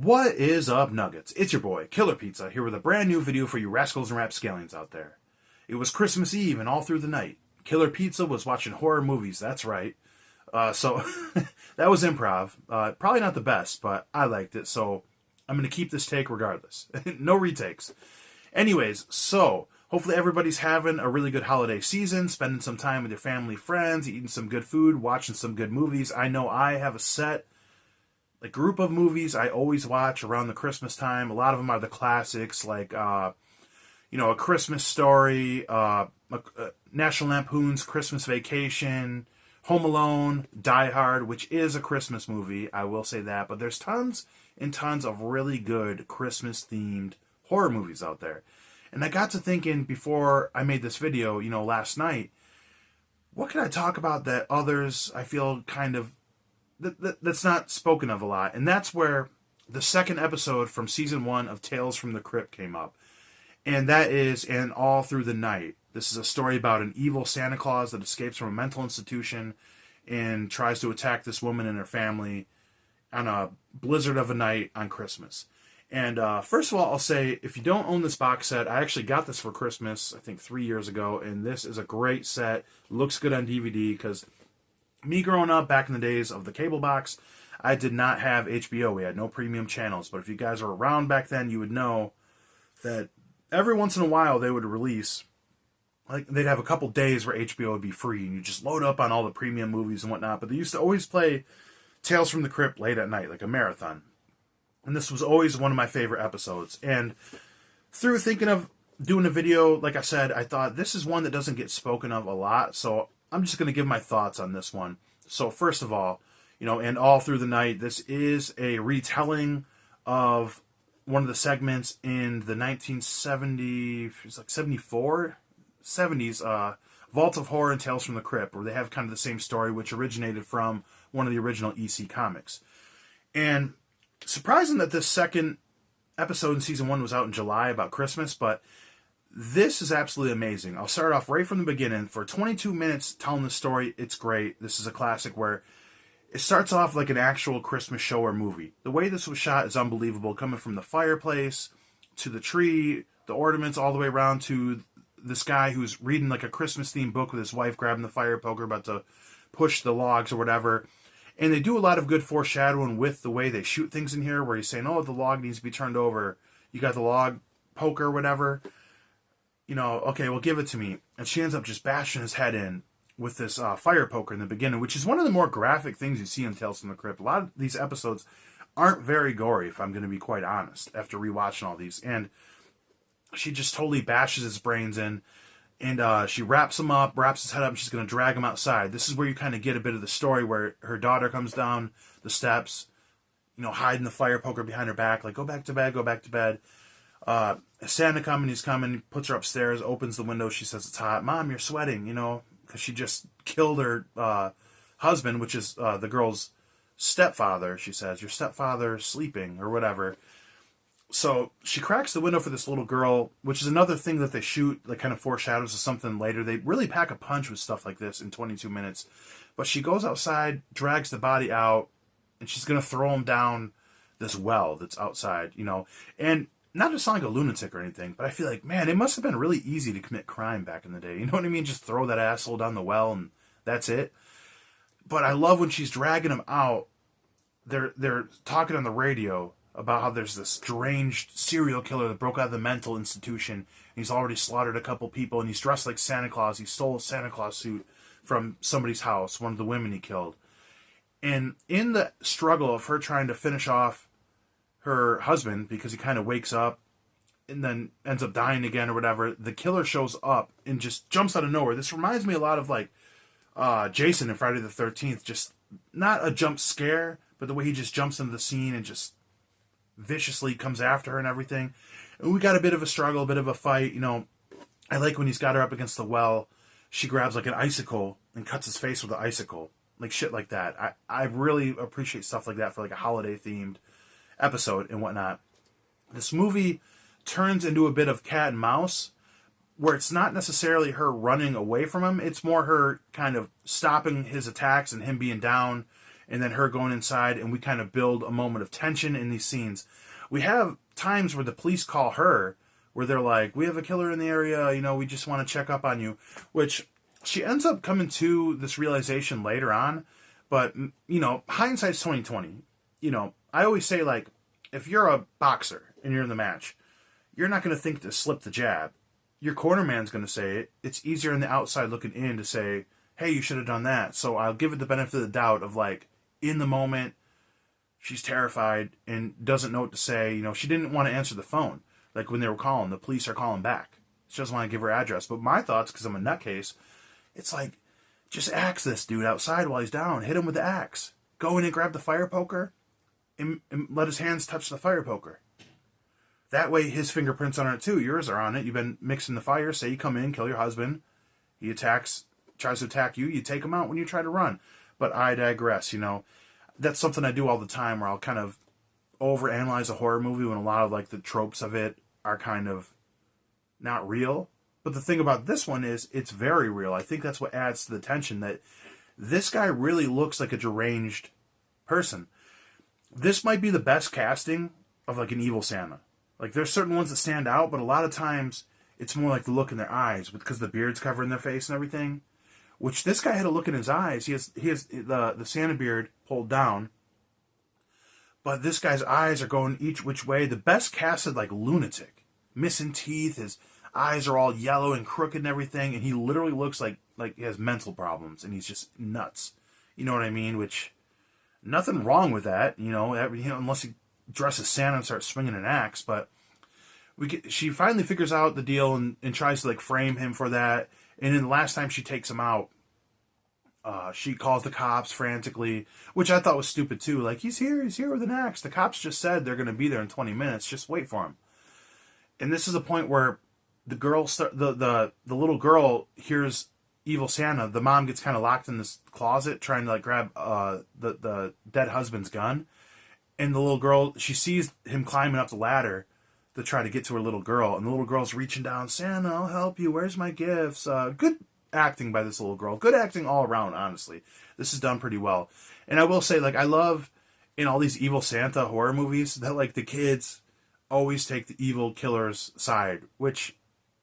What is up, Nuggets? It's your boy, Killer Pizza, here with a brand new video for you rascals and rapscallions out there. It was Christmas Eve and all through the night. Killer Pizza was watching horror movies, that's right. So that was improv. Probably not the best, but I liked it, so I'm going to keep this take regardless. No retakes. Anyways, so hopefully everybody's having a really good holiday season, spending some time with your family, friends, eating some good food, watching some good movies. I know I have a set group of movies I always watch around the Christmas time. A lot of them are the classics, like A Christmas Story, National Lampoon's Christmas Vacation, Home Alone, Die Hard, which is a Christmas movie, I will say that, but there's tons and tons of really good Christmas-themed horror movies out there. And I got to thinking before I made this video, last night, what can I talk about that others, I feel, kind of that's not spoken of a lot, and that's where the second episode from season 1 of Tales from the Crypt came up, and that is And All Through the Night. This is a story about an evil Santa Claus that escapes from a mental institution and tries to attack this woman and her family on a blizzard of a night on Christmas. And first of all, I'll say, if you don't own this box set, I actually got this for Christmas, I think 3 years ago, and this is a great set. Looks good on DVD, because me growing up back in the days of the cable box, I did not have HBO. We had no premium channels. But if you guys were around back then, you would know that every once in a while they would release, they'd have a couple days where HBO would be free, and you just load up on all the premium movies and whatnot. But they used to always play Tales from the Crypt late at night, like a marathon. And this was always one of my favorite episodes. And through thinking of doing a video, like I said, I thought this is one that doesn't get spoken of a lot, so I'm just going to give my thoughts on this one. So first of all, And All Through the Night, this is a retelling of one of the segments in the 70s, Vault of Horror and Tales from the Crypt, where they have kind of the same story, which originated from one of the original EC comics. And surprising that this second episode in season 1 was out in July about Christmas, but this is absolutely amazing. I'll start off right from the beginning. For 22 minutes telling the story, it's great. This is a classic where it starts off like an actual Christmas show or movie. The way this was shot is unbelievable, coming from the fireplace to the tree, the ornaments, all the way around to this guy who's reading like a Christmas-themed book with his wife, grabbing the fire poker, about to push the logs or whatever. And they do a lot of good foreshadowing with the way they shoot things in here, where he's saying, oh, the log needs to be turned over. You got the log poker or whatever. Okay, well, give it to me. And she ends up just bashing his head in with this fire poker in the beginning, which is one of the more graphic things you see in Tales from the Crypt. A lot of these episodes aren't very gory, if I'm going to be quite honest, after rewatching all these. And she just totally bashes his brains in, and she wraps him up, wraps his head up, and she's going to drag him outside. This is where you kind of get a bit of the story, where her daughter comes down the steps, hiding the fire poker behind her back, like, go back to bed, go back to bed. Santa he's coming, puts her upstairs, opens the window, she says it's hot. Mom, you're sweating, because she just killed her husband, which is the girl's stepfather, she says. Your stepfather's sleeping, or whatever. So she cracks the window for this little girl, which is another thing that they shoot that kind of foreshadows of something later. They really pack a punch with stuff like this in 22 minutes. But she goes outside, drags the body out, and she's going to throw him down this well that's outside, And not to sound like a lunatic or anything, but I feel like, man, it must have been really easy to commit crime back in the day. You know what I mean? Just throw that asshole down the well and that's it. But I love when she's dragging him out, they're talking on the radio about how there's this strange serial killer that broke out of the mental institution, and he's already slaughtered a couple people, and he's dressed like Santa Claus. He stole a Santa Claus suit from somebody's house, one of the women he killed. And in the struggle of her trying to finish off her husband, because he kind of wakes up and then ends up dying again or whatever, the killer shows up and just jumps out of nowhere. This reminds me a lot of like Jason in Friday the 13th, just not a jump scare, but the way he just jumps into the scene and just viciously comes after her and everything. And we got a bit of a struggle, a bit of a fight. I like when he's got her up against the well, she grabs like an icicle and cuts his face with an icicle, like shit like that. I really appreciate stuff like that for like a holiday themed episode and whatnot. This movie turns into a bit of cat and mouse, where it's not necessarily her running away from him, it's more her kind of stopping his attacks and him being down and then her going inside, and we kind of build a moment of tension in these scenes. We have times where the police call her, where they're like, we have a killer in the area, we just want to check up on you, which she ends up coming to this realization later on. But, hindsight's 2020. I always say, like, if you're a boxer and you're in the match, you're not going to think to slip the jab. Your cornerman's going to say it. It's easier on the outside looking in to say, hey, you should have done that. So I'll give it the benefit of the doubt of, like, in the moment, she's terrified and doesn't know what to say. She didn't want to answer the phone. Like, when they were calling, the police are calling back. She doesn't want to give her address. But my thoughts, because I'm a nutcase, it's like, just axe this dude outside while he's down. Hit him with the axe. Go in and grab the fire poker and let his hands touch the fire poker. That way his fingerprints on it too. Yours are on it. You've been mixing the fire. Say you come in, kill your husband. He tries to attack you. You take him out when you try to run. But I digress, That's something I do all the time, where I'll kind of overanalyze a horror movie when a lot of, like, the tropes of it are kind of not real. But the thing about this one is it's very real. I think that's what adds to the tension, that this guy really looks like a deranged person. This might be the best casting of, like, an evil Santa. Like, there's certain ones that stand out, but a lot of times it's more like the look in their eyes, because the beard's covering their face and everything. Which this guy had a look in his eyes. He has the Santa beard pulled down, but this guy's eyes are going each which way. The best casted, like, lunatic, missing teeth. His eyes are all yellow and crooked and everything, and he literally looks like he has mental problems, and he's just nuts. You know what I mean? Which, nothing wrong with that. Unless he dresses Santa and starts swinging an axe. But she finally figures out the deal and tries to, like, frame him for that. And then the last time she takes him out, she calls the cops frantically, which I thought was stupid too. Like, he's here with an axe. The cops just said they're going to be there in 20 minutes. Just wait for him. And this is a point where the little girl hears evil Santa. The mom gets kind of locked in this closet trying to, like, grab the dead husband's gun. And the little girl, she sees him climbing up the ladder to try to get to her little girl, and the little girl's reaching down, Santa, I'll help you, where's my gifts? Good acting by this little girl. Good acting all around, honestly. This is done pretty well. And I will say, like, I love in all these evil Santa horror movies that, like, the kids always take the evil killer's side, which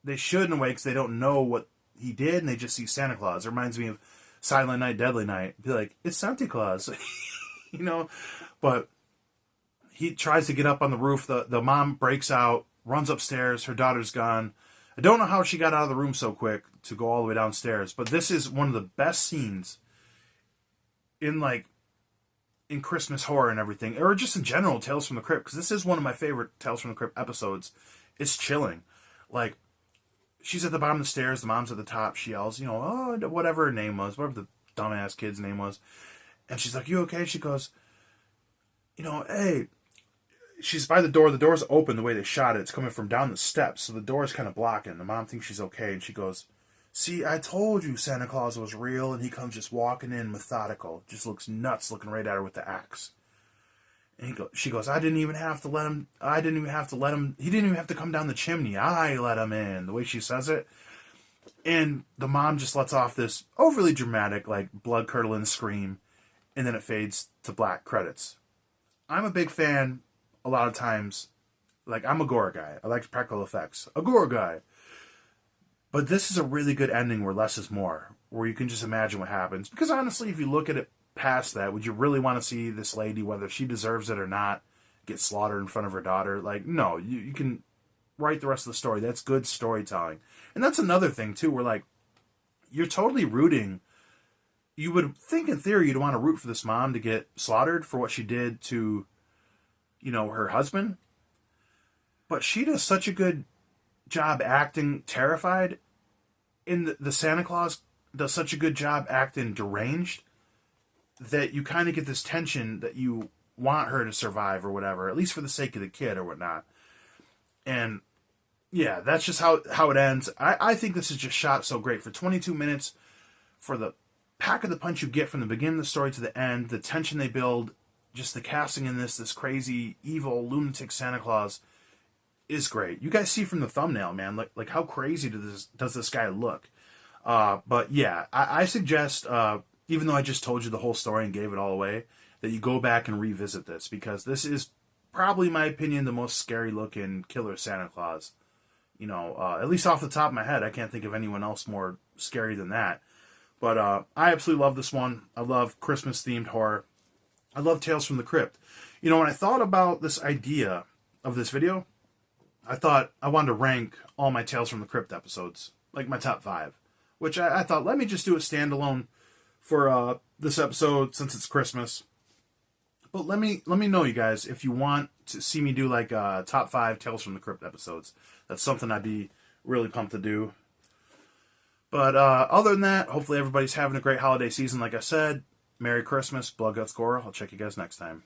they should in a way, because they don't know what he did, and they just see Santa Claus. It reminds me of Silent Night, Deadly Night. Be like, it's Santa Claus. But he tries to get up on the roof. The mom breaks out, runs upstairs. Her daughter's gone. I don't know how she got out of the room so quick to go all the way downstairs. But this is one of the best scenes in Christmas horror and everything. Or just in general, Tales from the Crypt. Because this is one of my favorite Tales from the Crypt episodes. It's chilling. Like, she's at the bottom of the stairs. The mom's at the top. She yells, whatever her name was. Whatever the dumbass kid's name was. And she's like, you okay? She goes, hey... She's by the door. The door's open the way they shot it. It's coming from down the steps, so the door's kind of blocking. The mom thinks she's okay, and she goes, see, I told you Santa Claus was real, and he comes just walking in methodical. Just looks nuts looking right at her with the axe. And she goes, I didn't even have to let him, he didn't even have to come down the chimney. I let him in, the way she says it. And the mom just lets off this overly dramatic, like, blood-curdling scream, and then it fades to black credits. I'm a big fan... A lot of times, like, I'm a gore guy. I like practical effects. A gore guy. But this is a really good ending where less is more. Where you can just imagine what happens. Because honestly, if you look at it past that, would you really want to see this lady, whether she deserves it or not, get slaughtered in front of her daughter? Like, no. You can write the rest of the story. That's good storytelling. And that's another thing, too, where, like, you're totally rooting. You would think, in theory, you'd want to root for this mom to get slaughtered for what she did to... her husband. But she does such a good job acting terrified. And the Santa Claus does such a good job acting deranged that you kind of get this tension that you want her to survive or whatever, at least for the sake of the kid or whatnot. And yeah, that's just how it ends. I think this is just shot so great. For 22 minutes, for the pack of the punch you get from the beginning of the story to the end, the tension they build, just the casting in this crazy, evil, lunatic Santa Claus is great. You guys see from the thumbnail, man, how crazy does this guy look? But yeah, I suggest even though I just told you the whole story and gave it all away, that you go back and revisit this, because this is probably, in my opinion, the most scary looking killer Santa Claus. You know, at least off the top of my head, I can't think of anyone else more scary than that. But I absolutely love this one. I love Christmas themed horror. I love Tales from the Crypt. You know, when I thought about this idea of this video, I thought I wanted to rank all my Tales from the Crypt episodes, like my top 5. Which I thought, let me just do a standalone for this episode since it's Christmas. But let me know, you guys, if you want to see me do like top 5 Tales from the Crypt episodes. That's something I'd be really pumped to do. But other than that, hopefully everybody's having a great holiday season. Like I said, Merry Christmas, Blood Guts Gore. I'll check you guys next time.